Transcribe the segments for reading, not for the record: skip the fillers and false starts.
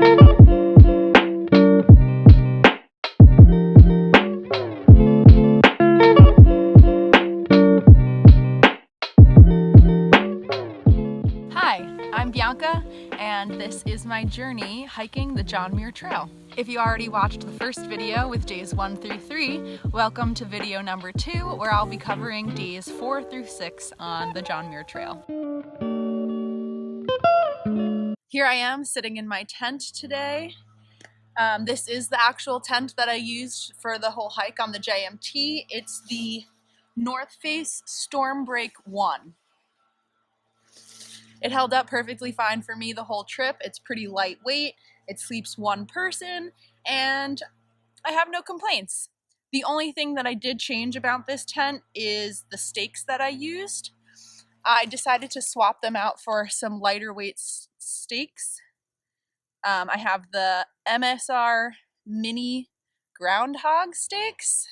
Hi, I'm Bianca, and this is my journey hiking the John Muir Trail. If you already watched the first video with days 1 through 3, welcome to video number 2, where I'll be covering days 4 through 6 on the John Muir Trail. Here I am sitting in my tent today. This is the actual tent that I used for the whole hike on the JMT. It's the North Face Stormbreak 1. It held up perfectly fine for me the whole trip. It's pretty lightweight, it sleeps one person, and I have no complaints. The only thing that I did change about this tent is the stakes that I used. I decided to swap them out for some lighter weight stakes. I have the MSR mini groundhog stakes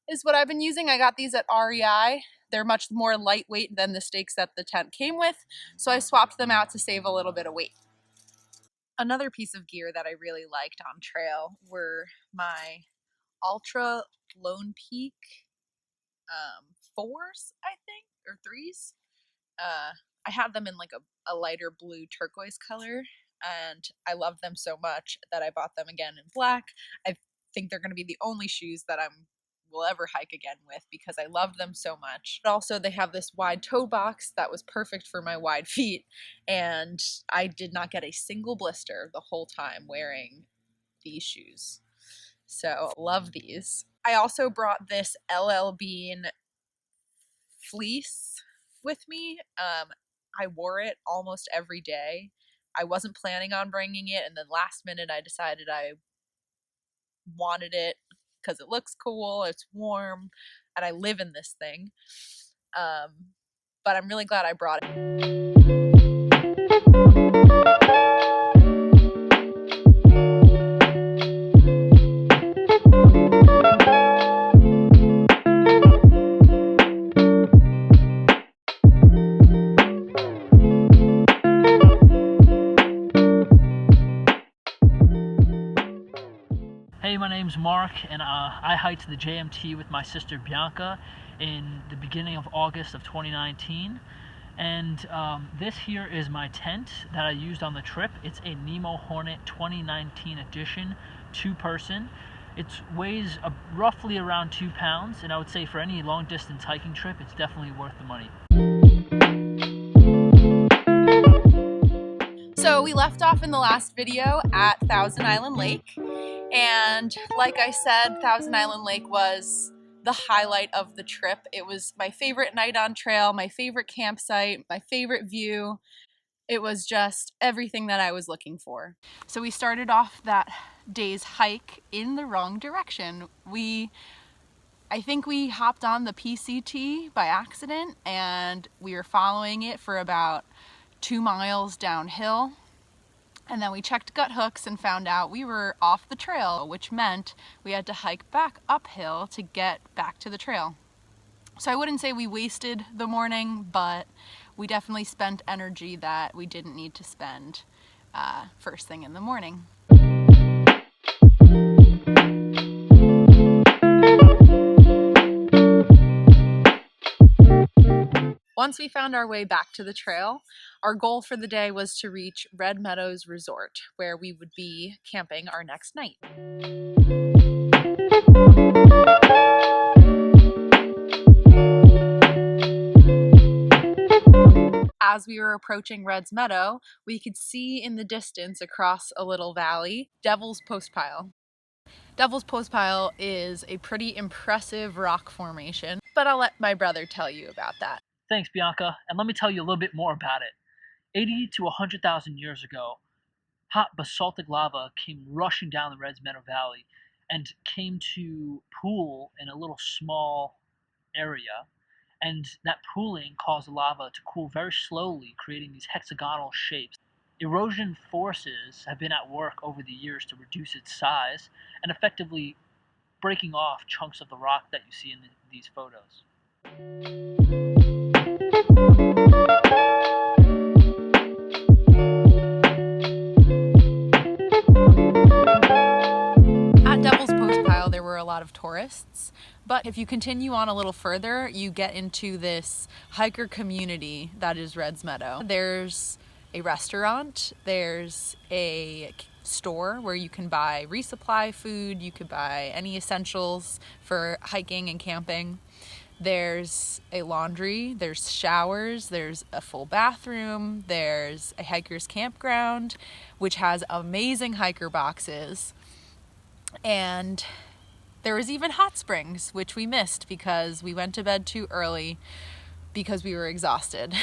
is what I've been using. I got these at REI. They're much more lightweight than the stakes that the tent came with, so I swapped them out to save a little bit of weight. Another piece of gear that I really liked on trail were my Ultra Lone Peak 4s, I think, or 3s. I had them in like a lighter blue turquoise color, and I love them so much that I bought them again in black. I think they're going to be the only shoes that will ever hike again with because I loved them so much. But also they have this wide toe box that was perfect for my wide feet, and I did not get a single blister the whole time wearing these shoes. So love these. I also brought this LL Bean fleece with me. I wore it almost every day. I wasn't planning on bringing it, and then last minute I decided I wanted it because it looks cool, it's warm, and I live in this thing. But I'm really glad I brought it. Hey, my name's Mark, and I hiked the JMT with my sister Bianca in the beginning of August of 2019. And this here is my tent that I used on the trip. It's a Nemo Hornet 2019 edition, 2-person. It weighs roughly around 2 pounds, and I would say for any long distance hiking trip, it's definitely worth the money. So we left off in the last video at Thousand Island Lake. And like I said, Thousand Island Lake was the highlight of the trip. It was my favorite night on trail, my favorite campsite, my favorite view. It was just everything that I was looking for. So we started off that day's hike in the wrong direction. I think we hopped on the PCT by accident, and we were following it for about 2 miles downhill. And then we checked gut hooks and found out we were off the trail, which meant we had to hike back uphill to get back to the trail. So I wouldn't say we wasted the morning, but we definitely spent energy that we didn't need to spend first thing in the morning. Once we found our way back to the trail, our goal for the day was to reach Red Meadows Resort, where we would be camping our next night. As we were approaching Red's Meadow, we could see in the distance across a little valley, Devil's Postpile. Devil's Postpile is a pretty impressive rock formation, but I'll let my brother tell you about that. Thanks, Bianca, and let me tell you a little bit more about it. 80 to 100,000 years ago, hot basaltic lava came rushing down the Red Meadow Valley and came to pool in a little small area. And that pooling caused the lava to cool very slowly, creating these hexagonal shapes. Erosion forces have been at work over the years to reduce its size and effectively breaking off chunks of the rock that you see in these photos. lot of tourists. But if you continue on a little further, you get into this hiker community that is Red's Meadow. There's a restaurant, there's a store where you can buy resupply food, you could buy any essentials for hiking and camping. There's a laundry, there's showers, there's a full bathroom, there's a hiker's campground, which has amazing hiker boxes. And there was even hot springs, which we missed because we went to bed too early because we were exhausted.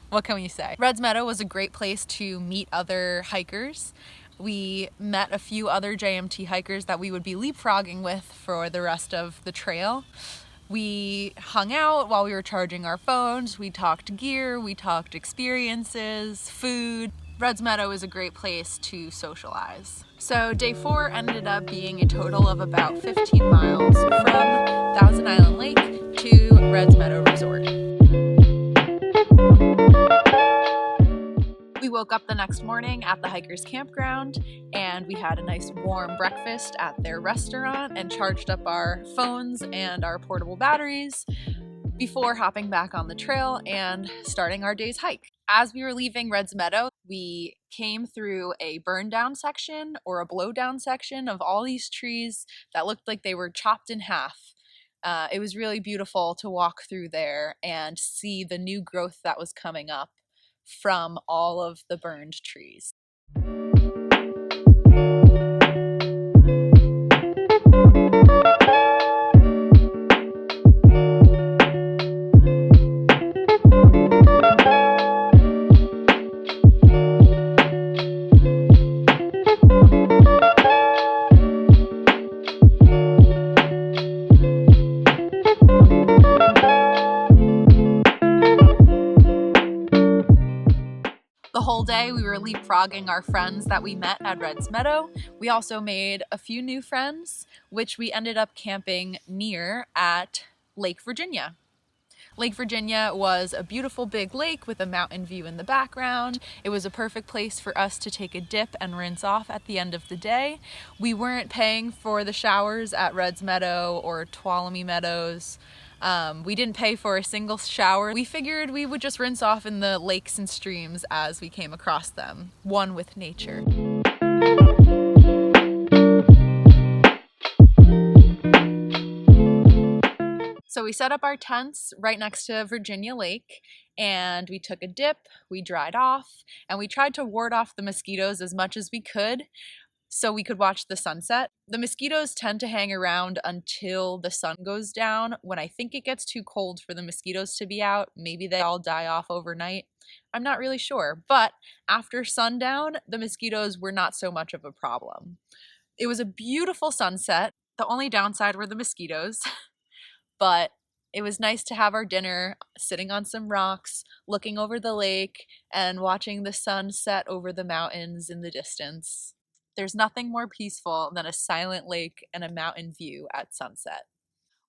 What can we say? Red's Meadow was a great place to meet other hikers. We met a few other JMT hikers that we would be leapfrogging with for the rest of the trail. We hung out while we were charging our phones. We talked gear, we talked experiences, food. Red's Meadow is a great place to socialize. So day 4 ended up being a total of about 15 miles from Thousand Island Lake to Red's Meadow Resort. We woke up the next morning at the hiker's campground and we had a nice warm breakfast at their restaurant and charged up our phones and our portable batteries before hopping back on the trail and starting our day's hike. As we were leaving Red's Meadow, we came through a burn down section or a blow down section of all these trees that looked like they were chopped in half. It was really beautiful to walk through there and see the new growth that was coming up from all of the burned trees. The whole day we were leapfrogging our friends that we met at Red's Meadow. We also made a few new friends, which we ended up camping near at Lake Virginia. Lake Virginia was a beautiful big lake with a mountain view in the background. It was a perfect place for us to take a dip and rinse off at the end of the day. We weren't paying for the showers at Red's Meadow or Tuolumne Meadows. We didn't pay for a single shower. We figured we would just rinse off in the lakes and streams as we came across them, one with nature. So we set up our tents right next to Virginia Lake and we took a dip, we dried off, and we tried to ward off the mosquitoes as much as we could so we could watch the sunset. The mosquitoes tend to hang around until the sun goes down. When I think it gets too cold for the mosquitoes to be out, maybe they all die off overnight. I'm not really sure, but after sundown, the mosquitoes were not so much of a problem. It was a beautiful sunset. The only downside were the mosquitoes, but it was nice to have our dinner sitting on some rocks, looking over the lake, and watching the sun set over the mountains in the distance. There's nothing more peaceful than a silent lake and a mountain view at sunset.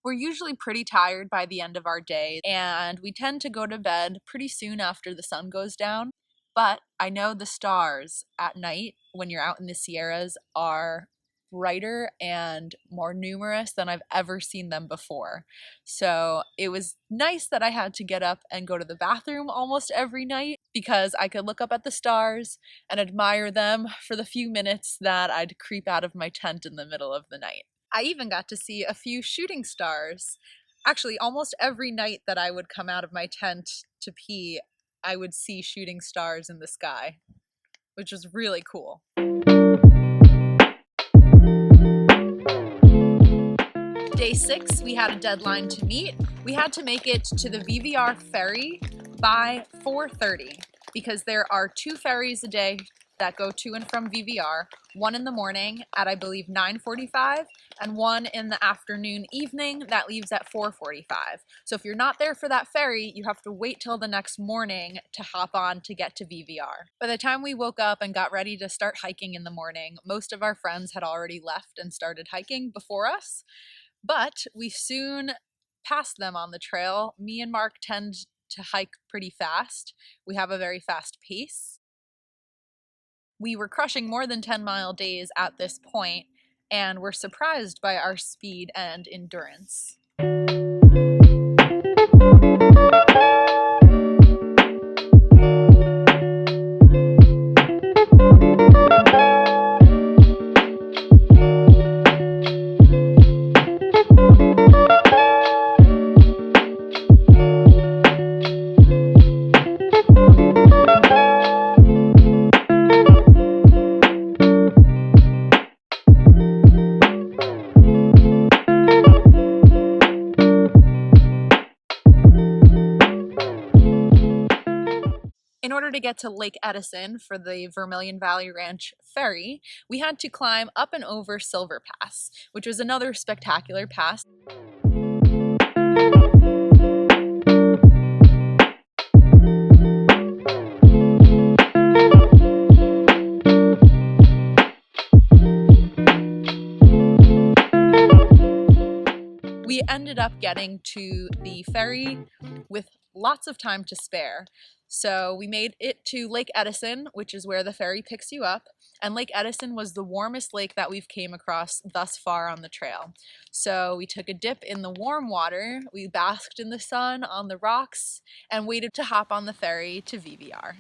We're usually pretty tired by the end of our day, and we tend to go to bed pretty soon after the sun goes down. But I know the stars at night when you're out in the Sierras are brighter and more numerous than I've ever seen them before. So it was nice that I had to get up and go to the bathroom almost every night because I could look up at the stars and admire them for the few minutes that I'd creep out of my tent in the middle of the night. I even got to see a few shooting stars. Actually, almost every night that I would come out of my tent to pee, I would see shooting stars in the sky, which was really cool. Day 6, we had a deadline to meet. We had to make it to the VVR ferry by 4:30 because there are 2 ferries a day that go to and from VVR, one in the morning at I believe 9:45 and one in the afternoon evening that leaves at 4:45. So if you're not there for that ferry, you have to wait till the next morning to hop on to get to VVR. By the time we woke up and got ready to start hiking in the morning, most of our friends had already left and started hiking before us. But we soon passed them on the trail. Me and Mark tend to hike pretty fast. We have a very fast pace. We were crushing more than 10-mile days at this point, and were surprised by our speed and endurance. In order to get to Lake Edison for the Vermillion Valley Ranch ferry, we had to climb up and over Silver Pass, which was another spectacular pass. We ended up getting to the ferry with lots of time to spare. So we made it to Lake Edison, which is where the ferry picks you up. And Lake Edison was the warmest lake that we've came across thus far on the trail. So we took a dip in the warm water, we basked in the sun on the rocks, and waited to hop on the ferry to VVR.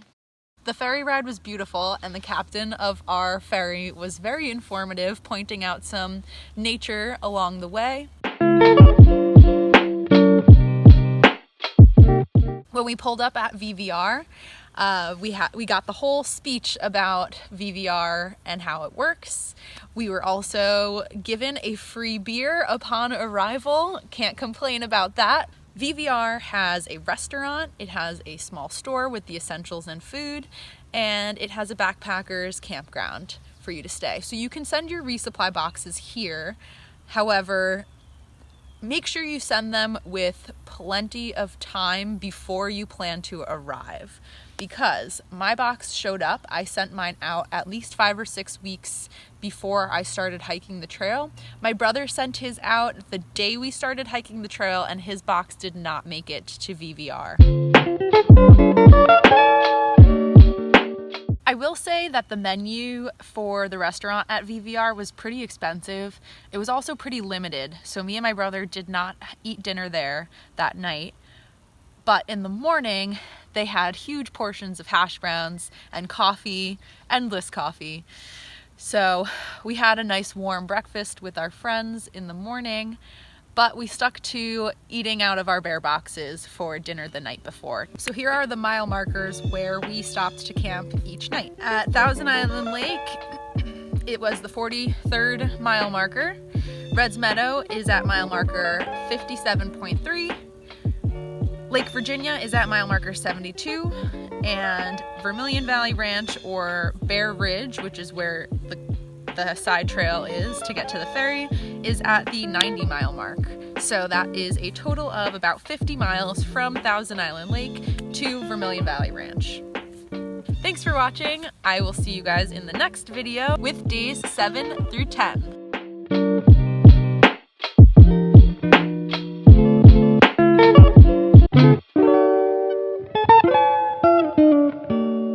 The ferry ride was beautiful, and the captain of our ferry was very informative, pointing out some nature along the way. When we pulled up at VVR, we got the whole speech about VVR and how it works. We were also given a free beer upon arrival. Can't complain about that. VVR has a restaurant, it has a small store with the essentials and food, and it has a backpackers campground for you to stay. So you can send your resupply boxes here. However, make sure you send them with plenty of time before you plan to arrive, because my box showed up. I sent mine out at least 5 or 6 weeks before I started hiking the trail. My brother sent his out the day we started hiking the trail, and his box did not make it to VVR. I will say that the menu for the restaurant at VVR was pretty expensive. It was also pretty limited, so me and my brother did not eat dinner there that night. But in the morning, they had huge portions of hash browns and coffee, endless coffee. So we had a nice warm breakfast with our friends in the morning, but we stuck to eating out of our bear boxes for dinner the night before. So here are the mile markers where we stopped to camp each night. At Thousand Island Lake, it was the 43rd mile marker. Meadow is at mile marker 57.3. Lake Virginia is at mile marker 72, and Vermillion Valley Ranch, or Bear Ridge, which is where the side trail is to get to the ferry, is at the 90 mile mark. So that is a total of about 50 miles from Thousand Island Lake to Vermillion Valley Ranch. Thanks for watching. I will see you guys in the next video with days 7 through 10.